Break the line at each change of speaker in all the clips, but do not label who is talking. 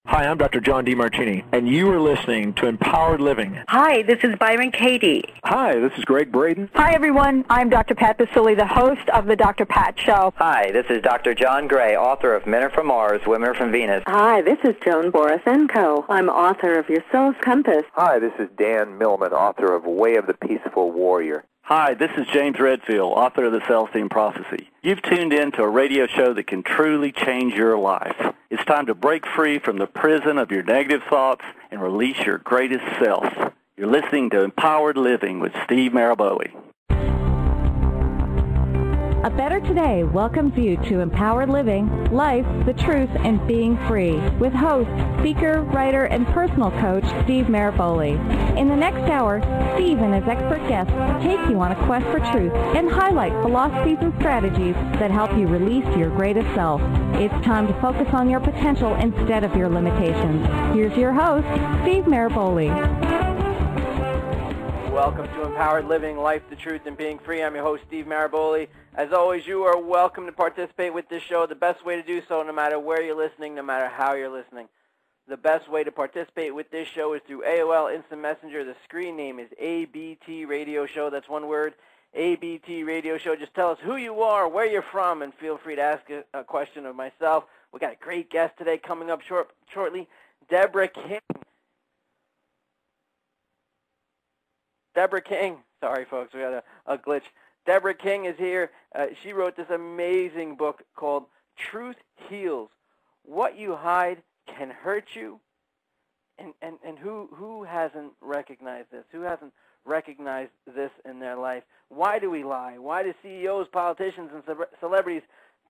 Hi, I'm Dr. John DeMartini, and you are listening to Empowered Living.
Hi, this is Byron Katie.
Hi, this is Greg Braden.
Hi, everyone. I'm Dr. Pat Basili, the host of The Dr. Pat Show.
Hi, this is Dr. John Gray, author of Men Are From Mars, Women Are From Venus.
Hi, this is Joan Borisenko. I'm author of Your Soul's Compass.
Hi, this is Dan Millman, author of Way of the Peaceful Warrior.
Hi, this is James Redfield, author of The Celestine Prophecy. You've tuned in to a radio show that can truly change your life. It's time to break free from the prison of your negative thoughts and release your greatest self. You're listening to Empowered Living with Steve Maraboli.
A Better Today welcomes you to Empowered Living, Life, the Truth, and Being Free with host, speaker, writer, and personal coach Steve Maraboli. In the next hour, Steve and his expert guests take you on a quest for truth and highlight philosophies and strategies that help you release your greatest self. It's time to focus on your potential instead of your limitations. Here's your host, Steve Maraboli.
Welcome to Empowered Living, Life, the Truth, and Being Free. I'm your host, Steve Maraboli. As always, you are welcome to participate with this show. The best way to do so, no matter where you're listening, no matter how you're listening. The best way to participate with this show is through AOL Instant Messenger. The screen name is ABT Radio Show. That's one word, ABT Radio Show. Just tell us who you are, where you're from, and feel free to ask a question of myself. We got a great guest today coming up shortly, Deborah King. Deborah King. Sorry, folks, we got a glitch. Deborah King is here. She wrote this amazing book called Truth Heals. What you hide can hurt you. And who hasn't recognized this? Who hasn't recognized this in their life? Why do we lie? Why do CEOs, politicians, and celebrities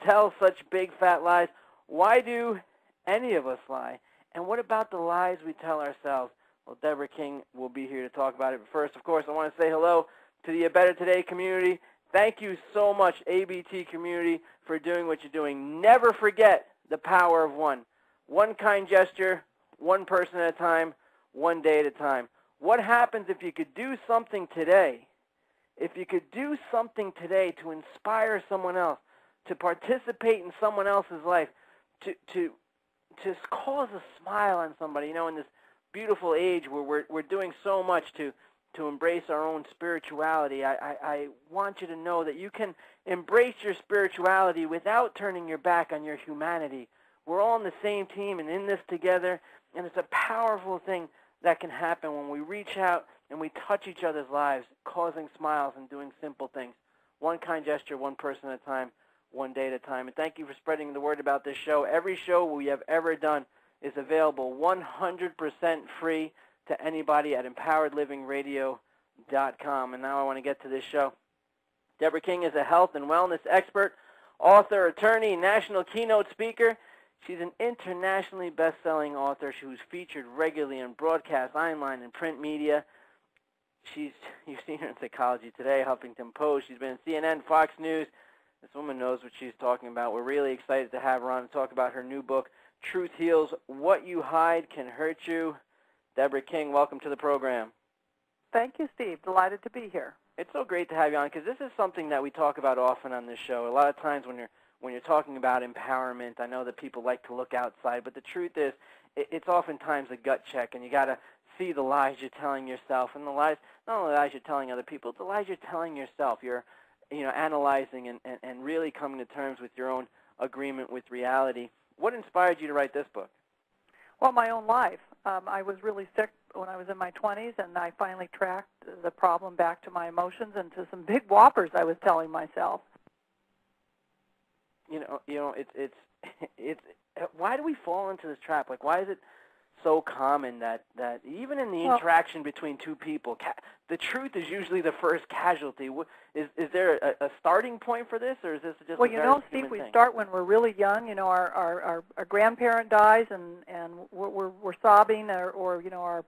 tell such big, fat lies? Why do any of us lie? And what about the lies we tell ourselves? Well, Deborah King will be here to talk about it. But first, of course, I want to say hello to the A Better Today community. Thank you so much, ABT community, for doing what you're doing. Never forget the power of one. One kind gesture, one person at a time, one day at a time. What happens if you could do something today? If you could do something today to inspire someone else, to participate in someone else's life, to cause a smile on somebody, in this beautiful age where we're doing so much to embrace our own spirituality. I want you to know that you can embrace your spirituality without turning your back on your humanity. We're all on the same team and in this together, and it's a powerful thing that can happen when we reach out and we touch each other's lives, causing smiles and doing simple things. One kind gesture, one person at a time, one day at a time. And thank you for spreading the word about this show. Every show we have ever done is available 100% free to anybody at empoweredlivingradio.com. And now I want to get to this show. Deborah King is a health and wellness expert, author, attorney, national keynote speaker. She's an internationally best-selling author who's featured regularly in broadcast, online, and print media. You've seen her in Psychology Today, Huffington Post. She's been in CNN, Fox News. This woman knows what she's talking about. We're really excited to have her on to talk about her new book, Truth Heals. What you hide can hurt you. Deborah King, welcome to the program.
Thank you, Steve. Delighted to be here.
It's so great to have you on because this is something that we talk about often on this show. A lot of times when you're talking about empowerment, I know that people like to look outside, but the truth is it's oftentimes a gut check, and you got to see the lies you're telling yourself, and the lies, not only the lies you're telling other people, the lies you're telling yourself. You're analyzing and really coming to terms with your own agreement with reality. What inspired you to write this book?
Well, my own life. I was really sick when I was in my 20s, and I finally tracked the problem back to my emotions and to some big whoppers I was telling myself.
It's why do we fall into this trap? Like, why is it so common that even in the interaction between two people, the truth is usually the first casualty? Is there a starting point for this, or is this just
Steve, we start when we're really young. Our grandparent dies, and we're sobbing, or our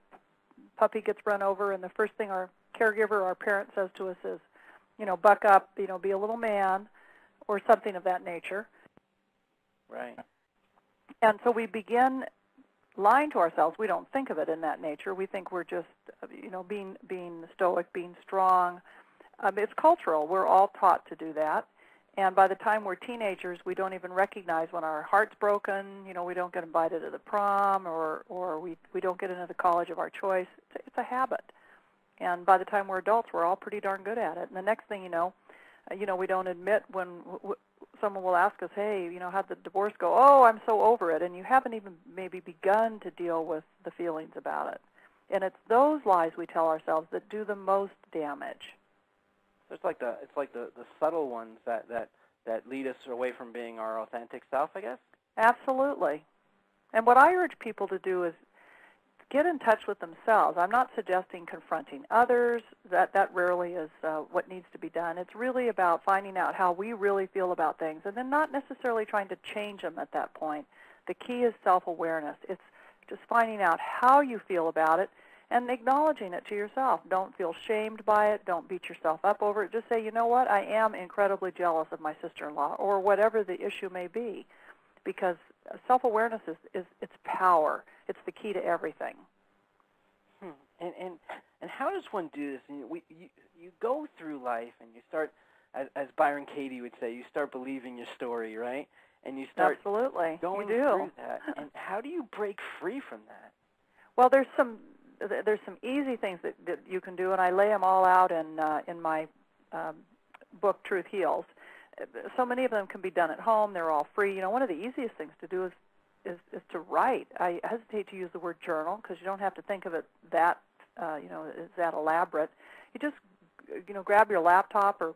puppy gets run over, and the first thing our caregiver, our parent, says to us is, buck up, be a little man, or something of that nature.
Right.
And so we begin lying to ourselves. We don't think of it in that nature. We think we're just, being stoic, being strong. It's cultural. We're all taught to do that. And by the time we're teenagers, we don't even recognize when our heart's broken, we don't get invited to the prom, or we don't get into the college of our choice. It's a habit. And by the time we're adults, we're all pretty darn good at it. And the next thing you know, we don't admit when someone will ask us, hey, how'd the divorce go? Oh, I'm so over it. And you haven't even maybe begun to deal with the feelings about it. And it's those lies we tell ourselves that do the most damage.
So it's like the subtle ones that lead us away from being our authentic self, I guess?
Absolutely. And what I urge people to do is get in touch with themselves. I'm not suggesting confronting others. That rarely is what needs to be done. It's really about finding out how we really feel about things, and then not necessarily trying to change them at that point. The key is self-awareness. It's just finding out how you feel about it and acknowledging it to yourself. Don't feel shamed by it. Don't beat yourself up over it. Just say, you know what, I am incredibly jealous of my sister-in-law, or whatever the issue may be, because self-awareness is it's power. It's the key to everything.
And how does one do this? You go through life and you start, as Byron Katie would say, you start believing your story, right? And you start
Absolutely.
going
you do.
through that. And how do you break free from that?
Well, there's some easy things that you can do, and I lay them all out in my book, Truth Heals. So many of them can be done at home. They're all free. One of the easiest things to do is to write. I hesitate to use the word journal because you don't have to think of it that is that elaborate. You just grab your laptop or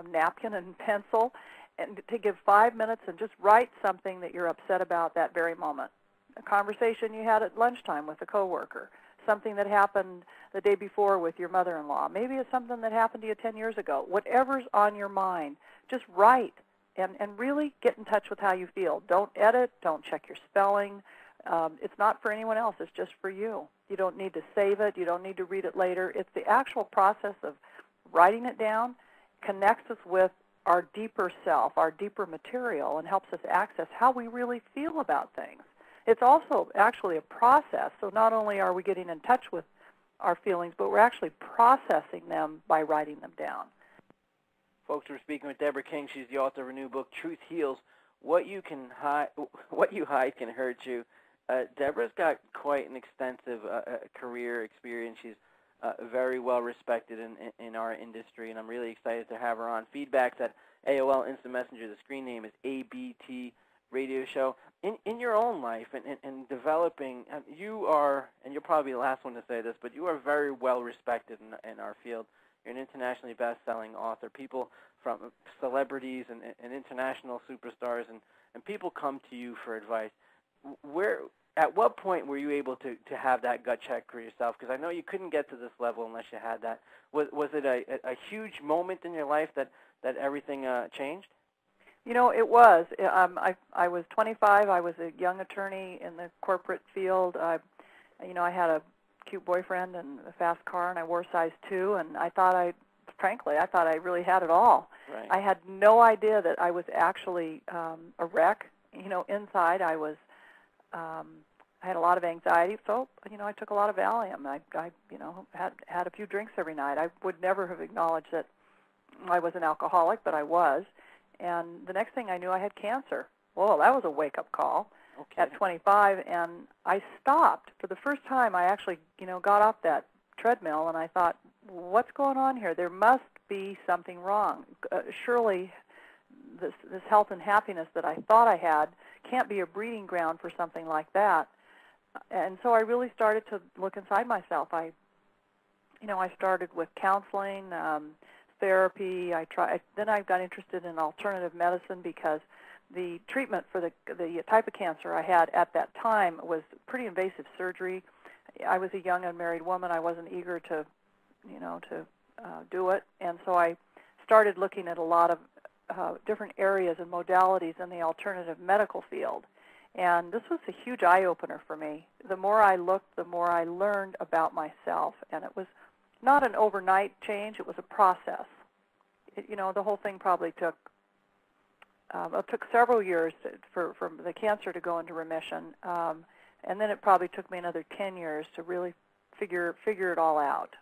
napkin and pencil, and to give 5 minutes and just write something that you're upset about that very moment. A conversation you had at lunchtime with a coworker, something that happened the day before with your mother-in-law. Maybe it's something that happened to you 10 years ago. Whatever's on your mind, just write and really get in touch with how you feel. Don't edit. Don't check your spelling. It's not for anyone else. It's just for you. You don't need to save it. You don't need to read it later. It's the actual process of writing it down connects us with our deeper self, our deeper material, and helps us access how we really feel about things. It's also actually a process. So not only are we getting in touch with our feelings, but we're actually processing them by writing them down.
Folks, we're speaking with Deborah King. She's the author of a new book, Truth Heals. What you hide can hurt you. Deborah's got quite an extensive career experience. She's very well respected in our industry, and I'm really excited to have her on. Feedback's at AOL Instant Messenger. The screen name is ABT Radio Show. In your own life and developing, you are, and you'll probably be the last one to say this, but you are very well respected in our field. You're an internationally best-selling author. People from celebrities and international superstars and people come to you for advice. At what point were you able to have that gut check for yourself? Because I know you couldn't get to this level unless you had that. Was it a huge moment in your life that everything changed?
It was. I was 25. I was a young attorney in the corporate field. I had a cute boyfriend and a fast car, and I wore size 2, and I thought I really had it all.
Right.
I had no idea that I was actually a wreck. Inside I was, I had a lot of anxiety, so I took a lot of Valium. I had a few drinks every night. I would never have acknowledged that I was an alcoholic, but I was. And the next thing I knew, I had cancer. Whoa, that was a wake-up call.
Okay.
At 25, and I stopped. For the first time, I actually, got off that treadmill, and I thought, what's going on here? There must be something wrong. Surely this health and happiness that I thought I had can't be a breeding ground for something like that. And so I really started to look inside myself. I started with counseling, therapy. Then I got interested in alternative medicine because the treatment for the type of cancer I had at that time was pretty invasive surgery. I was a young unmarried woman. I wasn't eager to do it, and so I started looking at a lot of different areas and modalities in the alternative medical field. And this was a huge eye-opener for me. The more I looked, the more I learned about myself, and it was not an overnight change. It was a process. The whole thing probably took several years for the cancer to go into remission, and then it probably took me another 10 years to really figure it all out.